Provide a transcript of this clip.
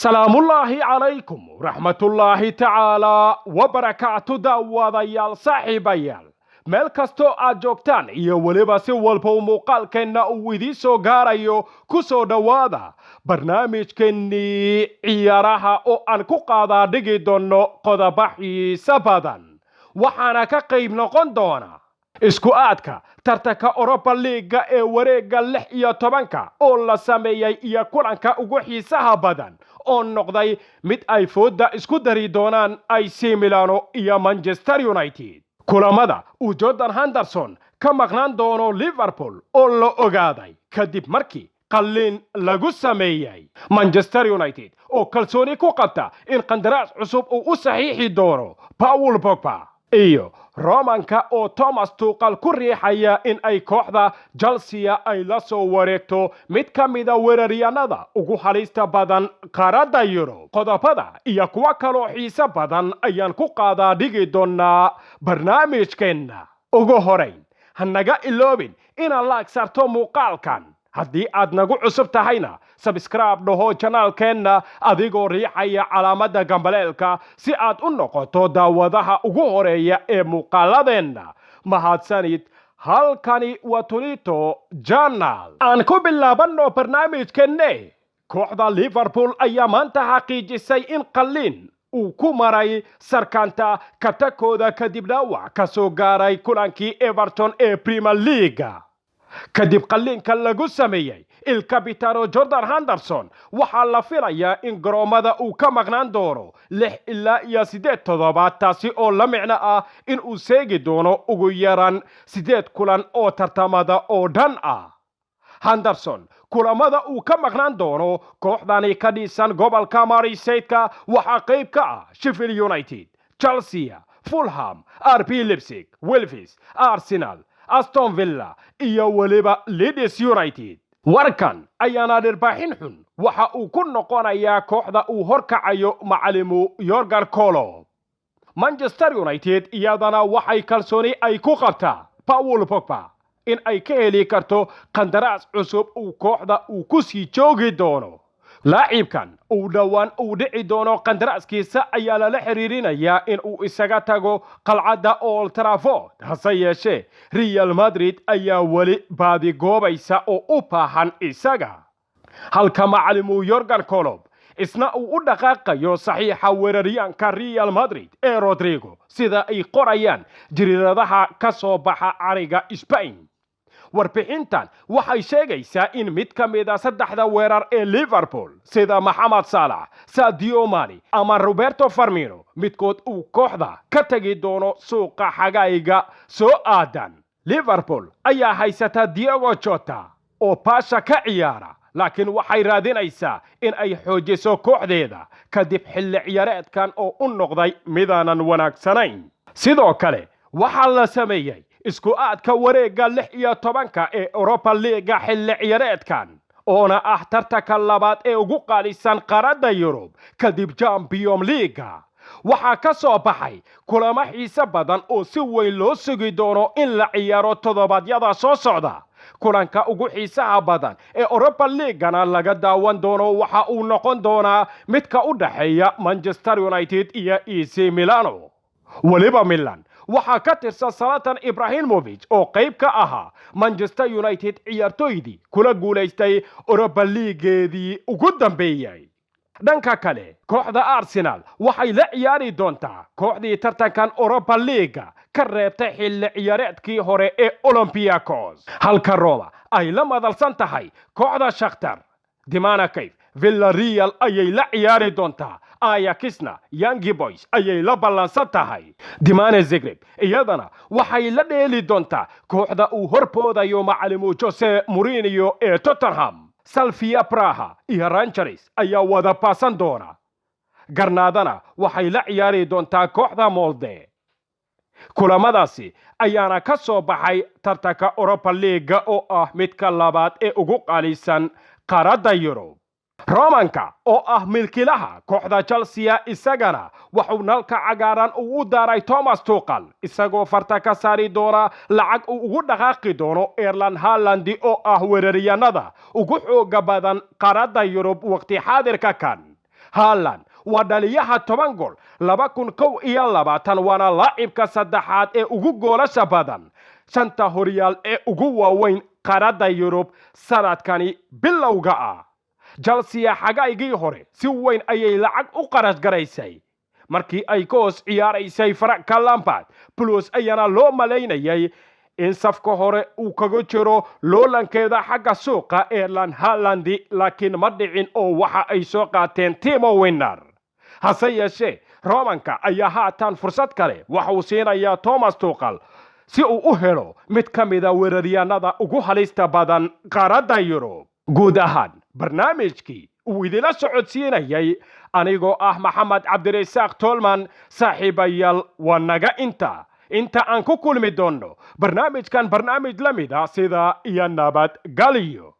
سلام الله عليكم ورحمة الله تعالى وبركاته داوadayaal saaxiibayaal meel kastoo aad joogtaan iyo waliba si walba muuqaalkeena uu idin soo gaarayo ku soo dhawaada barnaamijkeennii ciyaaraha oo aan ku qaadaa dhigi doono qodobo xiiso badan waxaana ka qayb noqon doona isku aadka tartanka Europa League ee wareega 16 oo la sameeyay iyo kulanka ugu xiisaha badan oo noqday mid ay fooda isku dari doonaan AC Milan iyo Manchester United kulamada uu Jordan Henderson ka maqnaan doono Liverpool oo la ogaaday kadib markii qalliin lagu sameeyay Manchester United oo kalsooni ku qabta in qandaraas cusub uu u saxiixi doono Paul Pogba iyo Romanka oo Thomas Tuchel ku riixaya in ay kooxda Chelsea ay la soo wareegto mid ka mid ah weeraryahanada ugu halista badan qaaradda Yurub qodobada iyo kuwa kale xiiso badan ayaan ku qaadaa dhigi doonaa barnaamijkeena ugu horeyn hanaga iloobin inaad la agsarto muuqaalkan haddii aad nagu cusub tahayna subscribe dhaho channelkeena adigoo riixaya calaamada gambaleelka si aad u noqoto daawadaha ugu horeeya ee muuqaaladeena mahadsanid halkani waa Tulito Channel aan ku bilaabano barnaamijkeena kooxda Liverpool ayaa maanta xaqiijisay in qalliin uu ku maray sarkanta kabtakooda kadib dhaawac ka soo gaaray kulankii Everton ee Premier League kadib qalliinka lagu sameeyay il capitano Jordan Henderson waxaa la filayaa in garoomada uu ka maqnaan doono 6 ilaa 8 toddobaad taasi oo la micno ah in uu seegi doono ugu yaraan 8 kulan oo tartamada oo dhan ah Henderson kulamada uu ka maqnaan doono kooxdani ka dhisan gobolka Merseyside waxaa qayb ka ah Sheffield United, Chelsea, Fulham, RB Leipzig, Wolves, Arsenal, Aston Villa iyo waliba Leeds United warkan ayaana dhirbaaxin xun waxa uu ku noqonayaa kooxda uu horkacayo macallimu Jurgen Klopp Manchester United iyadana waxay kalsooni ay ku qabtaa Paul Pogba in ay ka heli karto qandaraas cusub uu kooxda uu ku sii joogi doono laacibkan uu dhawaan uu dhici doono qandaraaskiisa ayaa la xiriirinayaa in uu isaga tago qalcadda Old Trafford hase yeeshee Real Madrid ayaa wali baadi goobaysa oo u baahan isaga halka macallimu Jurgen Klopp isna uu u dhaqaaqayo saxiixa weeraryahanka Real Madrid ee Rodrigo sida ay qorayaan jariiradaha ka soo baxa cariga Spain warbixintan waxay sheegaysaa in mid ka mid ah saddexda weerar ee Liverpool sida Mohamed Salah, Sadio Mane ama Roberto Firmino midkood uu kooxda ka tagi doono suuqa xagaaga soo aadan Liverpool ayaa haysata Diego Jota oo paasha ka ciyaara laakiin waxay raadinaysaa in ay xoojiso kooxdeeda kadib xilli ciyaareedkan oo u noqday midaanan wanaagsanayn sidoo kale waxaa la sameeyay isku aadka wareega 16 ee Europa League xilli ciyaareedkan oona ah tartanka labaad ee ugu qaalisan qaaradda Yurub kadib Champions League waxaa ka soo baxay kulamo xiiso badan oo si weyn loo sugi doono in la ciyaaro toddobaadyada soo socda kulanka ugu xiisaha badan ee Europa League-na laga daawan doono waxa uu noqon doonaa midka u dhaxeeya Manchester United iyo AC Milan waliba Milan waxaa ka tirsan Zlatan Ibrahimovic oo qayb ka ahaa Manchester United ciyaartoydii kula guuleystay Europa League-geedii ugu dambeeyay dhanka kale kooxda Arsenal waxay la ciyaari doontaa kooxdii tartankan Europa League ka reebtay xilli ciyaareedkii hore ee Olympiacos halka Roma ay la madalsan tahay kooxda Shakhtar Dinamo Kiev Villarreal ayay la ciyaari doontaa Ajaxna Young Boys ayay la ballansan tahay Dinamo Zagreb iyadana waxay la dheeli doontaa kooxda uu horpoodayo macallimu Jose Mourinho ee Tottenham Slavia Praha iyo Rangers ayaa wada paasan doona Garnaadana waxay la ciyaari doontaa kooxda Molde kulamadaasi ayaana ka soo baxay tartanka Europa League oo ah midka labaad ee ugu qaalisan qaaradda Yurub Romanka oo ah milkiilaha kooxda Chelsea isagana wuxuu nalka cagaaran u daaray Thomas Tuchel isagoo farta ka saari doona lacag uu ugu dhaqaaqi doono Erling Haaland oo ah weeraryahanada ugu xooga badan qaaradda Yurub waqti xaadirka kan haaland waa dhaliyaha 10 gool 2021 waana laacibka saddexaad ee ugu goolasha badan shanta horyaal ee ugu waaweyn qaaradda Yurub sanadkani bilowga ah. Chelsea xagaygii hore si weyn ayay lacag u qarash garaysay markii ay ka hoos ciyaaraysay Frank Lampard plus ayana loo maleynayay in safka hore uu kaga jiro loolankeeda xagga suuqa Erling Haaland laakiin ma dhicin oo waxa ay soo qaateen Timo Werner. hase yeeshee Romanka ayaa haatan fursad kale waxa uu siinayaa Thomas Tuchel si uu u helo mid ka mid ah weeraryahanada ugu halista badan qaaradda Yurub. guud ahaan barnaamijkii uu idila socodsiinayay anigoo ah Maxamed Cabdirasaaq Tolman. saaxiibayaal waa naga inta aan ku kulmi doono barnaamijkan barnaamij la mid ah sida iyo nabad galiyo.